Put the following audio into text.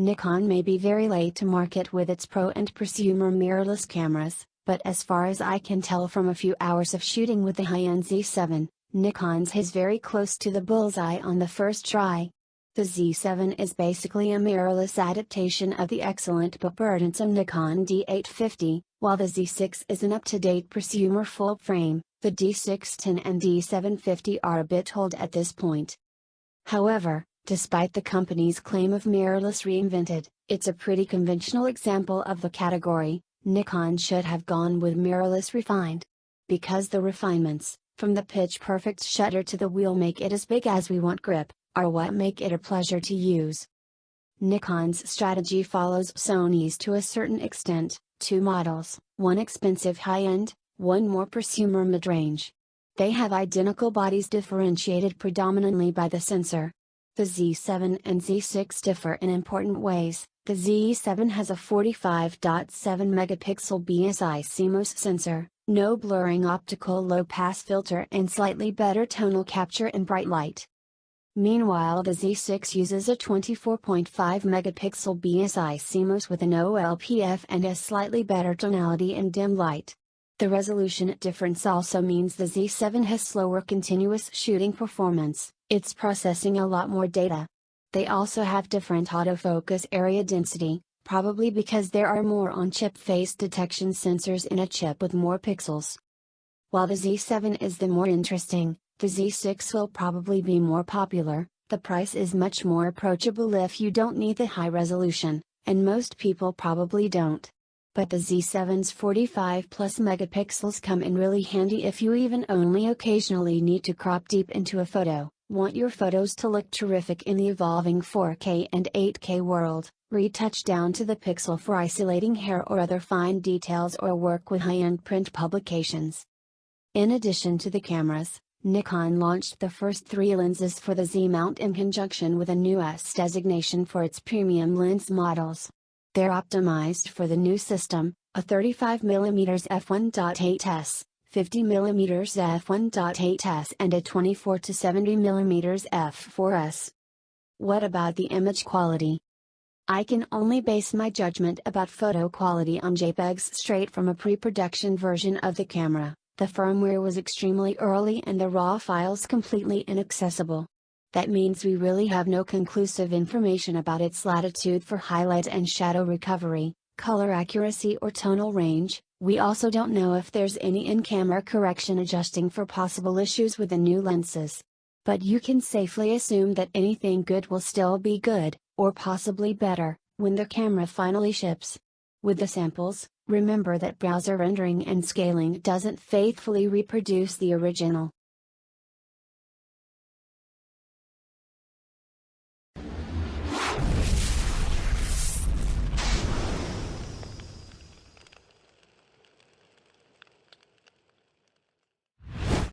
Nikon may be very late to market with its pro and prosumer mirrorless cameras, but as far as I can tell from a few hours of shooting with the high-end Z7, Nikon's is very close to the bullseye on the first try. The Z7 is basically a mirrorless adaptation of the excellent but burdensome Nikon D850, while the Z6 is an up-to-date prosumer full-frame. The D610 and D750 are a bit old at this point. However, despite the company's claim of mirrorless reinvented, it's a pretty conventional example of the category. Nikon should have gone with mirrorless refined. Because the refinements, from the pitch-perfect shutter to the wheel make it as big as we want grip, are what make it a pleasure to use. Nikon's strategy follows Sony's to a certain extent: two models, one expensive high-end, one more prosumer mid-range. They have identical bodies differentiated predominantly by the sensor. The Z7 and Z6 differ in important ways. The Z7 has a 45.7 megapixel BSI CMOS sensor, no blurring optical low-pass filter and slightly better tonal capture in bright light. Meanwhile, the Z6 uses a 24.5 megapixel BSI CMOS with an OLPF and a slightly better tonality in dim light. The resolution difference also means the Z7 has slower continuous shooting performance. It's processing a lot more data. They also have different autofocus area density, probably because there are more on-chip face detection sensors in a chip with more pixels. While the Z7 is the more interesting, the Z6 will probably be more popular. The price is much more approachable if you don't need the high resolution, and most people probably don't. But the Z7's 45 plus megapixels come in really handy if you even only occasionally need to crop deep into a photo, want your photos to look terrific in the evolving 4K and 8K world, retouch down to the pixel for isolating hair or other fine details, or work with high-end print publications. In addition to the cameras, Nikon launched the first 3 lenses for the Z mount in conjunction with a new S designation for its premium lens models. They're optimized for the new system, a 35mm f1.8s, 50mm f1.8s and a 24 to 70mm f4s. What about the image quality? I can only base my judgment about photo quality on JPEGs straight from a pre-production version of the camera. The firmware was extremely early and the raw files completely inaccessible. That means we really have no conclusive information about its latitude for highlight and shadow recovery, color accuracy or tonal range. We also don't know if there's any in-camera correction adjusting for possible issues with the new lenses. But you can safely assume that anything good will still be good, or possibly better, when the camera finally ships. With the samples, remember that browser rendering and scaling doesn't faithfully reproduce the original.